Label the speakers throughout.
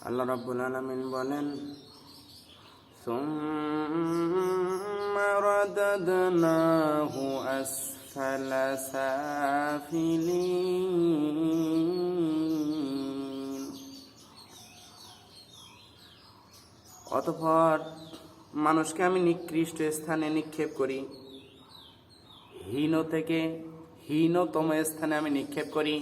Speaker 1: আল্লাহ রাব্বুল আলামিন বলেন, সুম্মা রাদাদনাহু আসফালা সাফিলিন। অতঃপর মানুষকে আমি নিকৃষ্ট স্থানে নিক্ষেপ করি, হীন থেকে হীনতম স্থানে আমি নিক্ষেপ করি।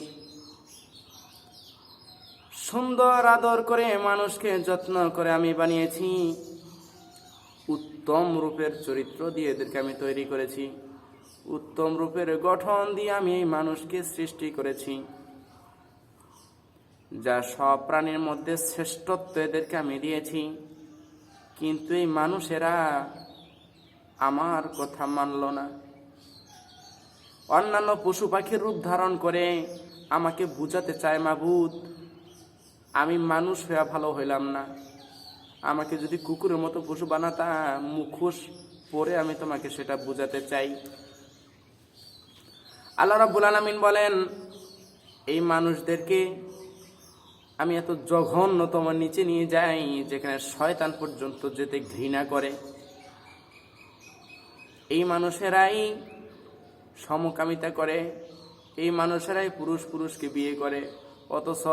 Speaker 1: সুন্দর আদর করে মানুষকে যত্ন করে আমি বানিয়েছি, উত্তম রূপের চরিত্র দিয়ে এদেরকে আমি তৈরি করেছি, উত্তম রূপের গঠন দিয়ে আমি এই মানুষকে সৃষ্টি করেছি, যা সব প্রাণীর মধ্যে শ্রেষ্ঠত্ব এদেরকে আমি দিয়েছি। কিন্তু এই মানুষেরা আমার কথা মানল না। অন্যান্য পশু পাখির রূপ ধারণ করে আমাকে বুঝাতে চায়, মাবুদ আমি মানুষ হয়ে ভালো হইলাম না, আমাকে যদি কুকুরের মতো পশু বানাতাম, মুখোশ পরে আমি তোমাকে সেটা বুঝাতে চাই। আল্লাহ রাব্বুল আলামিন বলেন, এই মানুষদেরকে আমি এত জঘন্যতম নিচে নিয়ে যাই যেখানে শয়তান পর্যন্ত যেতে ঘৃণা করে। এই মানুষেরাই সমকামিতা করে, এই মানুষেরাই পুরুষ পুরুষকে বিয়ে করে, অথচ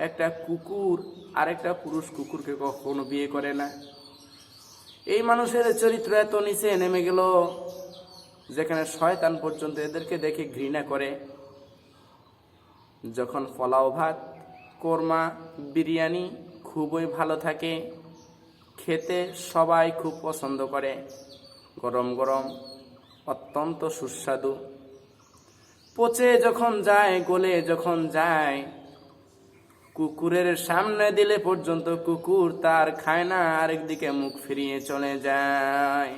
Speaker 1: একটা কুকুর আরেকটা পুরুষ কুকুরকে কখনো বিয়ে করে না। এই মানুষের চরিত্র এত নিচে নেমে গেল যেখানে শয়তান পর্যন্ত এদেরকে দেখে ঘৃণা করে। যখন পোলাও ভাত, কোরমা, বিরিয়ানি খুবই ভালো থাকে, খেতে সবাই খুব পছন্দ করে, গরম গরম অত্যন্ত সুস্বাদু, পচে যখন যায়, গলে যখন যায়, কুকুরের সামনে দিলে পর্যন্ত কুকুর তার খায় না, আরেকদিকে মুখ ফিরিয়ে চলে যায়।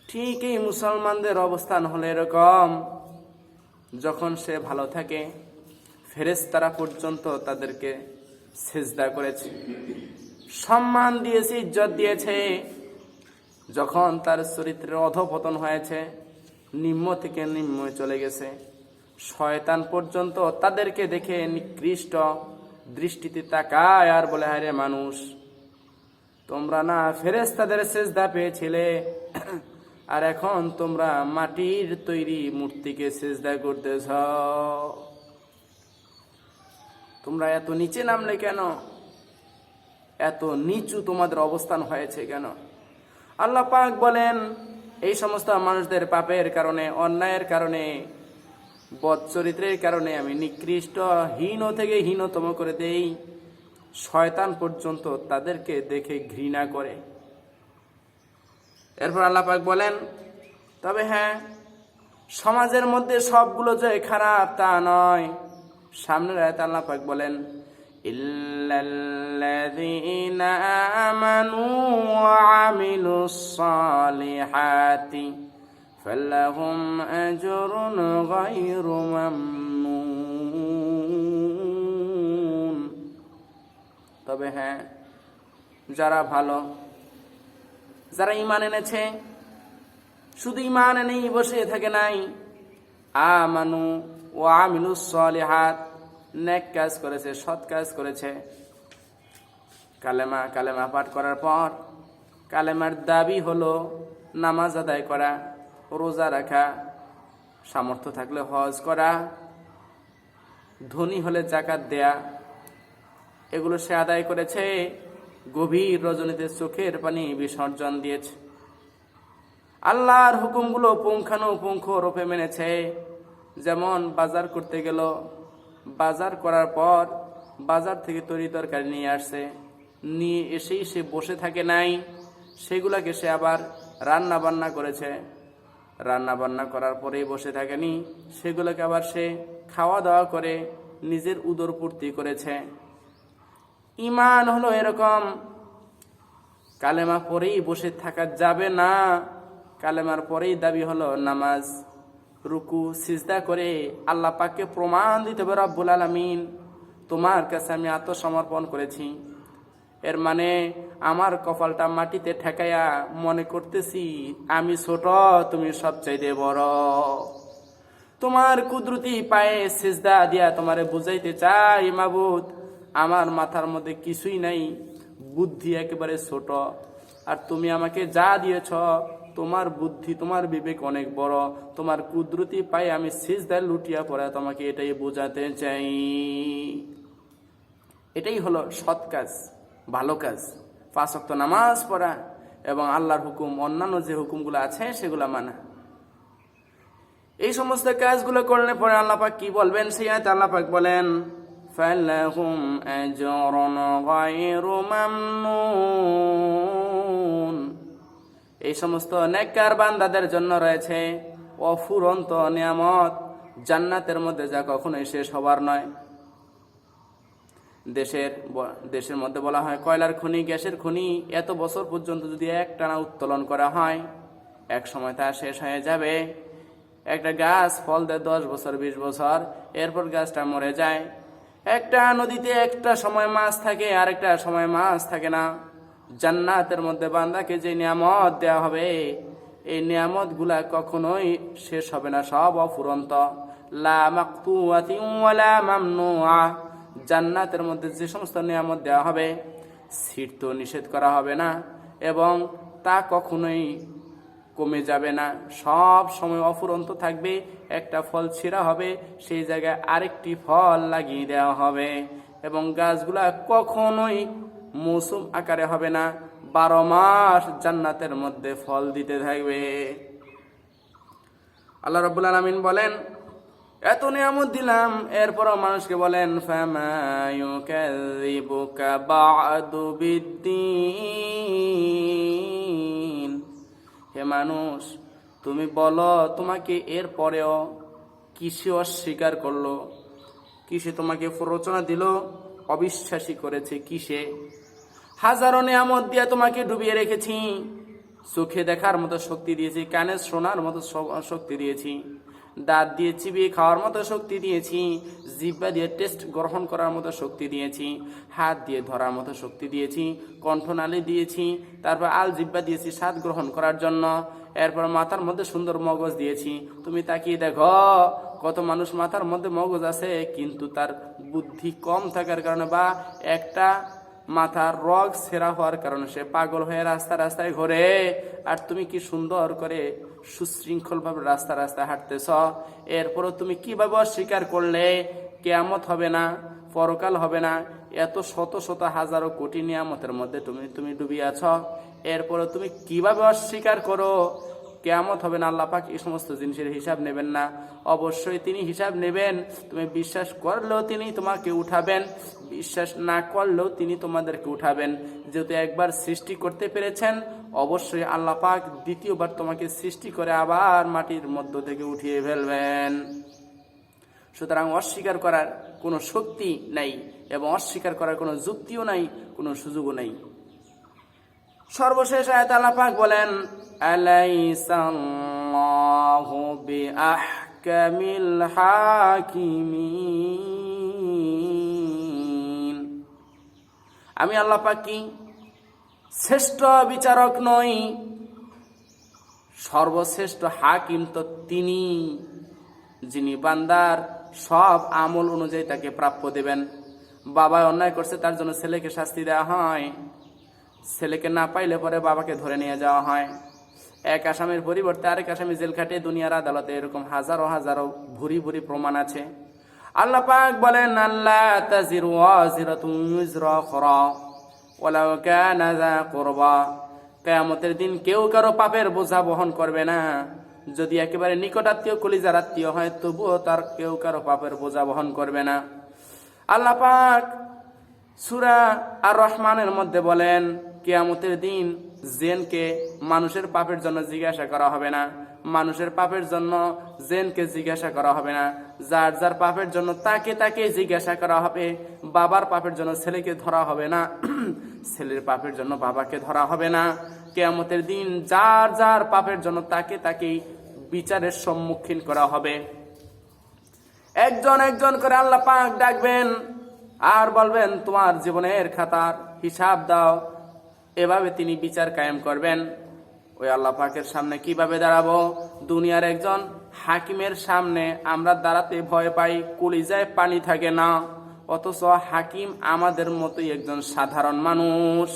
Speaker 1: ঠিক এই মুসলমানদের অবস্থান হলো এরকম। যখন সে ভালো থাকে, ফেরেশতারা পর্যন্ত তাদেরকে সিজদা করেছে, সম্মান দিয়েছে, ইজ্জত দিয়েছে। যখন তার চরিত্রের অধঃপতন হয়েছে, নিম্ন থেকে নিম্নে চলে গেছে, শয়তান পর্যন্ত তাদেরকে দেখে নিকৃষ্ট দৃষ্টিতে তাকায় আর বলে, হায় রে মানুষ, তোমরা না ফেরেশতাদের সিজদা পেয়েছিলে, আর এখন তোমরা মাটির তৈরি মূর্তিকে সিজদা করতেছ। তোমরা এত নিচে নামলে কেন? এত নিচু তোমাদের অবস্থান হয়েছে কেন? আল্লাহ পাক বলেন, এই সমস্ত মানুষদের পাপের কারণে, অন্যায়ের কারণে, বদ চরিত্রের কারণে আমি নিকৃষ্ট, হীন থেকে হীনতম করে দেই। শয়তান পর্যন্ত তাদেরকে দেখে ঘৃণা করে। এরপর আল্লাহ পাক বলেন, তবে হ্যাঁ, সমাজের মধ্যে সবগুলো যে খারাপ তা নয়। সামনের আয়াতে আল্লাহ পাক বলেন, ইল্লাল্লাযীনা আমানু ওয়া আমিলুস সালিহাতি ফালাহুম আজরুন গায়রু মামনুন। তবে হ্যাঁ, যারা ভালো, যারা ঈমান এনেছে, শুধু ঈমান এনেই বসে থাকে নাই, আমানু ওয়া আমিলুস সালিহাত, নেক কাজ করেছে, সৎ কাজ করেছে। কালেমা পাঠ করার পর কালেমার দাবি হলো নামাজ আদায় করা, রোজা রাখা, সামর্থ্য থাকলে হজ করা, ধনী হলে যাকাত দেয়া। এগুলো সে আদায় করেছে, গভীর রজনীতে চোখের পানি বিসর্জন দিয়েছে, আল্লাহর হুকুমগুলো পুঙ্খানুপুঙ্খ রূপে মেনেছে। যেমন বাজার করতে গেল, বাজার করার পর বাজার থেকে তরি তরকারি নিয়ে আসছে, নিয়ে এসেই সে বসে থাকে নাই, সেগুলাকে সে আবার রান্না বান্না করেছে, রান্না বান্না করার পরেই বসে থাকেনি, সেগুলোকে আবার সে খাওয়া দাওয়া করে নিজের উদর পূর্তি করেছে। ঈমান হলো এরকম, কালেমা পরেই বসে থাকা যাবে না। কালেমার পরেই দাবি হলো নামাজ, রুকু, সিজদা করে আল্লাহ পাককে প্রমাণ দিতে হবে, রব্বুল আলামিন তোমার কাছে আমি আত্মসমর্পণ করেছি। এর মানে আমার কপালটা মাটিতে ঠেকাইয়া মনে করতেছি আমি ছোট, তুমি সবচাইতে বড়। তোমার কুদরতি পায়ে সিজদা দিয়া তোমারে বুঝাইতে চাই, মাবুদ আমার মাথার মধ্যে কিছুই নাই, বুদ্ধি একেবারে ছোট, আর তুমি আমাকে যা দিয়েছ তোমার বুদ্ধি তোমার বিবেক অনেক বড়, তোমার কুদরতি পাই আমি সিজদায় লুটিয়া পড়া তোমাকে এটাই বোঝাতে চাই। এটাই হলো সৎ কাজ, ভালো কাজ, 5 ওয়াক্ত নামাজ পড়া এবং আল্লাহর হুকুম অন্যান্য যে হুকুমগুলো আছে সেগুলো মানা। এই সমস্ত কাজগুলো করলে পরে আল্লাহ পাক কি বলবেন? সেই আয়াতে আল্লাহ পাক বলেন ফালাহুম আজরুন গায়রু মামনুন, এই সমস্ত নেককার বান্দাদের জন্য রয়েছে অফুরন্ত নিয়ামত জান্নাতের মধ্যে, যা কখনোই শেষ হবার নয়। দেশের মধ্যে বলা হয় কয়লার খনি, গ্যাসের খনি, এত বছর পর্যন্ত যদি একটানা উত্তোলন করা হয় এক সময় তা শেষ হয়ে যাবে। একটা গাছ ফল দেয় 10 বছর 20 বছর, এরপর গাছটা মরে যায়। একটা নদীতে একটা সময় মাছ থাকে, আরেকটা সময় মাছ থাকে না। জান্নাতের মধ্যে বান্দাকে যে নিয়ামত দেওয়া হবে, এই নিয়ামত গুলা কখনোই শেষ হবে না, সব অফুরন্ত। লা মাকতুআতিন ওয়ালা মামনুআ, জান্নাতের মধ্যে যে সমস্ত নিয়ামত দেওয়া হবে ছিট তো নিষেধ করা হবে না এবং তা কখনোই কমে যাবে না, সব সময় অফুরন্ত থাকবে। একটা ফল ছিঁড়া হবে, সেই জায়গায় আরেকটি ফল লাগিয়ে দেওয়া হবে এবং গাছগুলা কখনোই মৌসুম আকারে হবে না, 12 মাস জান্নাতের মধ্যে ফল দিতে থাকবে। আল্লাহ রাব্বুল আলামিন বলেন এত নিয়ামত দিলাম, এরপরও মানুষকে বলেন ফামা ইউকাযযিবুকা বা'দু বিদ্দীন, হে মানুষ তুমি বলো তোমাকে এরপরেও কিসে অস্বীকার করলো, কিসে তোমাকে প্ররোচনা দিল, অবিশ্বাসী করেছে কিসে? হাজারো নিয়ামত দিয়ে তোমাকে ডুবিয়ে রেখেছি, চোখে দেখার মতো শক্তি দিয়েছি, কানে শোনার মতো শক্তি দিয়েছি, দাঁত দিয়ে চিবিয়ে খাওয়ার মতো শক্তি দিয়েছি, জিহ্বা দিয়ে টেস্ট গ্রহণ করার মতো শক্তি দিয়েছি, হাত দিয়ে ধরার মতো শক্তি দিয়েছি, কণ্ঠনালী দিয়েছি, তারপর আল জিহ্বা দিয়েছি স্বাদ গ্রহণ করার জন্য, এরপর মাথার মধ্যে সুন্দর মগজ দিয়েছি। তুমি তাকিয়ে দেখো কত মানুষ মাথার মধ্যে মগজ আছে কিন্তু তার বুদ্ধি কম থাকার কারণে বা একটা মাথার রগ ছেঁড়া হওয়ার কারণে সে পাগল হয়ে রাস্তায় ঘোরে। আর তুমি কি সুন্দর করে সুশৃঙ্খলভাবে রাস্তায় হাঁটতেছ, এরপরও তুমি কিভাবে অস্বীকার করলে কিয়ামত হবে না, পরকাল হবে না? এত শত শত হাজারো কোটি নিয়ামতের মধ্যে তুমি ডুবিয়ে আছো, এরপরও তুমি কিভাবে অস্বীকার করো কিয়ামত হবে না? আল্লাহ পাক এই সমস্ত জিনিসের হিসাব নেবেন না? অবশ্যই তিনি হিসাব নেবেন। তুমি বিশ্বাস করলেও তিনি তোমাকে উঠাবেন, বিশ্বাস না করলেও তিনি তোমাদেরকে উঠাবেন। যেহেতু একবার সৃষ্টি করতে পেরেছেন, অবশ্যই আল্লাহ পাক দ্বিতীয়বার তোমাকে সৃষ্টি করে আবার মাটির মধ্য থেকে উঠিয়ে ফেলবেন। সুতরাং অস্বীকার করার কোনো শক্তি নাই এবং অস্বীকার করার কোনো যুক্তিও নাই, কোনো সুযোগও নাই। সর্বশেষ আয়াতে আল্লাহ পাক বলেন আলাইসাল্লাহু বিআহকামিল হাকিমিন, আমি আল্লাহ পাক কি শ্রেষ্ঠ বিচারক নই? সর্বশ্রেষ্ঠ হাকিম তো তিনি, যিনি বান্দার সব আমল অনুযায়ী তাকে প্রাপ্য দেবেন। বাবা অন্যায় করছে, তার জন্য ছেলেকে শাস্তি দেওয়া হয়, ছেলেকে না পাইলে পরে বাবাকে ধরে নিয়ে যাওয়া হয়। এক আসামির পরিবর্তে আরেক আসামি জেল খাটে দুনিয়ার আদালতে, এরকম হাজারো হাজারো ভুরি ভুরি প্রমাণ আছে। আল্লাহ পাক বলেন আল্লাহ তাজিরু ওয়াজিরাতুন উযরা উখরা ওয়ালাউ কানা যা কুরবা, কিয়ামতের দিন কেউ কারো পাপের বোঝা বহন করবে না। যদি একেবারে নিকটাত্মীয় কলিজার আত্মীয় হয় তবুও তার কেউ কারো পাপের বোঝা বহন করবে না। আল্লাহ পাক সূরা আর রহমানের মধ্যে বলেন কিয়ামতের দিন জিনকে মানুষের পাপের জন্য জিজ্ঞাসা করা হবে না, মানুষের পাপের জন্য জিনকে জিজ্ঞাসা করা হবে না, যার যার পাপের জন্য তাকে জিজ্ঞাসা করা হবে। বাবার পাপের জন্য ছেলেকে ধরা হবে না, ছেলের পাপের জন্য বাবাকে ধরা হবে না। কিয়ামতের দিন যার যার পাপের জন্য তাকেই বিচারের সম্মুখীন করা হবে। একজন একজন করে আল্লাহ পাক ডাকবেন আর বলবেন তোমার জীবনের খাতার হিসাব দাও। এভাবে তিনি বিচার কায়েম করবেন। ওই আল্লাহ পাকের সামনে কিভাবে দাঁড়াবো? দুনিয়ার একজন হাকিমের সামনে আমরা দাঁড়াতে ভয় পাই, কলিজায় পানি থাকে না। অথচ হাকিম আমাদের মতোই একজন সাধারণ মানুষ।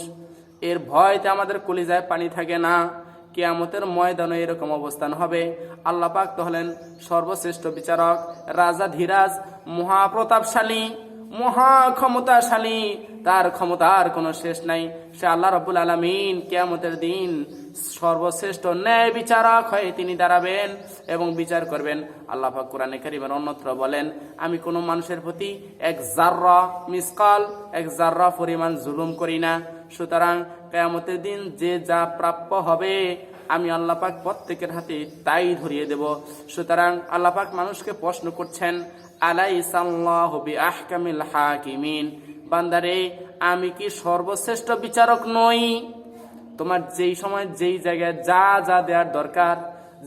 Speaker 1: এর ভয়তে আমাদের কলিজায় পানি থাকে না। কিয়ামতের ময়দানে এরকম অবস্থান হবে। আল্লাহ পাক তো হলেন সর্বশ্রেষ্ঠ বিচারক, রাজা ধীরাজ, মহাপ্রতাপশালী, মহা ক্ষমতাশালী। তার ক্ষমতার কোনো শেষ নাই। সে আল্লাহ রাব্বুল আলামিন কিয়ামতের দিন সর্বশ্রেষ্ঠ ন্যায় বিচারক হয়ে তিনি দাঁড়াবেন এবং বিচার করবেন। আল্লাহ পাক কোরআনে কারীমের অন্যত্র বলেন, আমি কোনো মানুষের প্রতি এক জাররা পরিমাণ জুলুম করি না। সুতরাং কিয়ামতের দিন যে যা প্রাপ্য হবে আমি আল্লাহ পাক প্রত্যেকের হাতে তাই ধরিয়ে দেব। সুতরাং আল্লাহ পাক মানুষকে প্রশ্ন করছেন, আলাইসাল্লাহু বিআহকামিল হাকিমিন, বান্দারে আমি কি সর্বশ্রেষ্ঠ বিচারক নই? তোমার যেই সময় যেই জায়গায় যা যা দেওয়ার দরকার,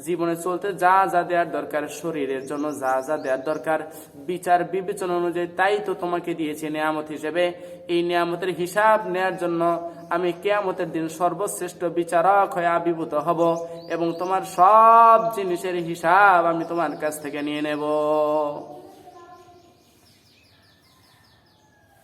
Speaker 1: জীবনে চলতে যা যা দেওয়ার দরকার, শরীরের জন্য যা যা দেওয়ার দরকার, বিচার বিবেচনা অনুযায়ী তাই তো তোমাকে দিয়েছি নিয়ামত হিসেবে। এই নিয়ামতের হিসাব নেয়ার জন্য আমি কিয়ামতের দিন সর্বশ্রেষ্ঠ বিচারক হয়ে আবির্ভূত হব এবং তোমার সব জিনিসের হিসাব আমি তোমার কাছ থেকে নিয়ে নেব।